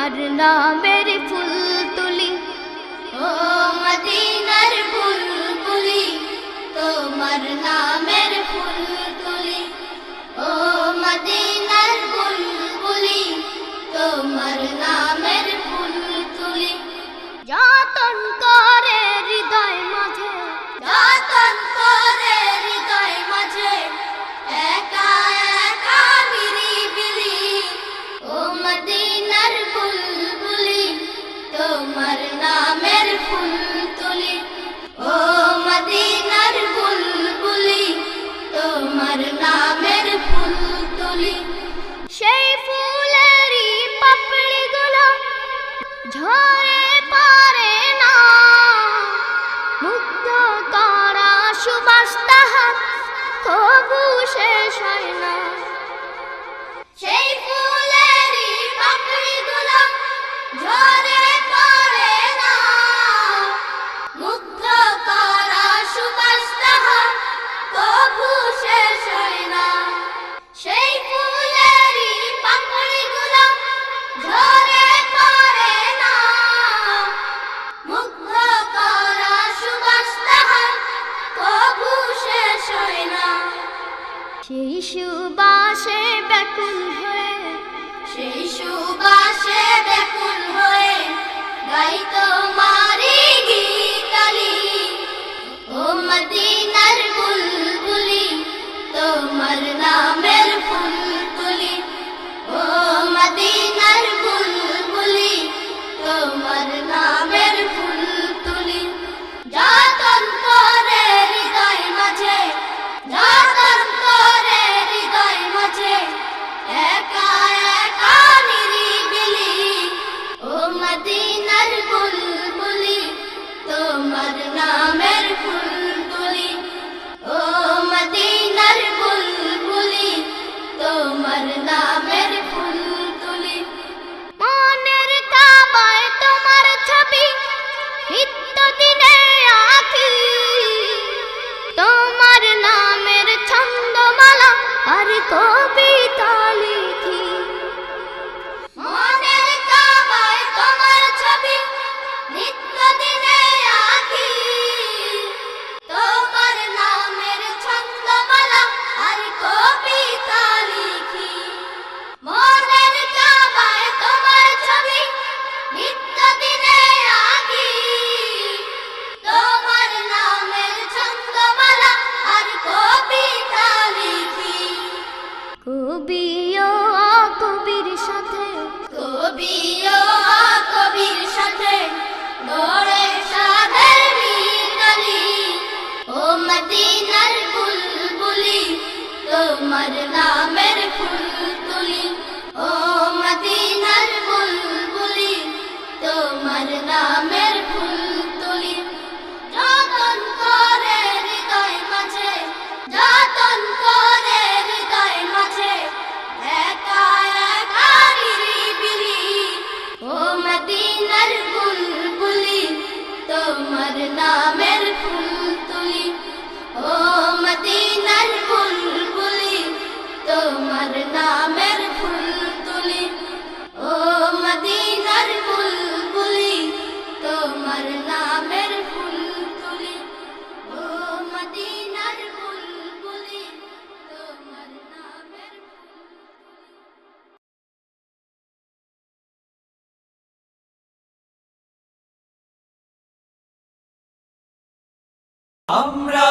তোমার নামের ফুল তুলি, ও মদিনার বুলবুলি, তোমার নামের ফুল তুলি, ও মদিনার বুলবুলি, তোমার নামের ফুল তুলি। যতন করে হৃদয় মাঝে, যতন করে হৃদয় মাঝে, একা একা নিরিবিলি, ও মদিনার বুলবুলি, তোমার নামের ফুল তুলি, ও মদিনার বুলবুলি, তোমার নামের ফুল তুলি। সেই ফুলেরই পাপড়িগুলো ঝরে পড়ে না, মুগ্ধ করা সুবাস তাহার তবু শেষ হয় না। সেই ফুলেরই পাপড়িগুলো ঝরে পড়ে না, মুগ্ধ করা সুবাস তাহার তবু শেষ হয় না। সেই ফুলেরই পাপড়িগুলো ঝরে পড়ে না, মুগ্ধ করা সুবাস তাহার তবু শেষ হয় না। সেই সুবাসে ব্যাকুল হয়ে, সেই সুবাসে ব্যাকুল হয়ে গাই তোমারি গীতালি, ও মদিনার বুলবুলি, তোমার নামের ফুল তুলি, ও মদিনার বুলবুলি, তোমার নামের ফুল তুলি। যতন করে হৃদয় মাঝে, যতন করে হৃদয় মাঝে, একা একা নিরিবিলি, ও মদিনার বুলবুলি, তোমার নামের ফুল তুলি, ও মদিনার বুলবুলি, তোমার নামের ফুল তুলি। মনের কাবায় তোমার ছবি নিত্য দিনে আঁকি, তোমার নামের ছন্দমালা আর কবিতা লিখি। মনের কাবায় তোমার ছবি নিত্য দিনে আঁকি, তোমার নামের ছন্দমালা আর কবিতা লিখি। মনের কাবায় তোমার ছবি নিত্য দিনে আঁকি, তোমার নামের ছন্দমালা আর কবিতা লিখি। কবিও কবির সাথে, কবিও কবির সাথে গড়ে সাধের মিতালি, ও মদিনার বুলবুলি, তোমার নামের ফুল তুলি, ও মদিনার বুলবুলি, তোমার নামের ফুল তুলি। যতন করে হৃদয় মাঝে, যতন করে হৃদয় মাঝে, একা একা নিরিবিলি, ও মদিনার বুলবুলি, তোমার নামের ফুল তুলি, ও মদিনার বুলবুলি, তোমার নামের ফুল তুলি, ও মদিনার বুলবুলি, তোমার নামের ফুল তুলি, ও মদিনার বুলবুলি, তোমার নামের ফুল। আমরা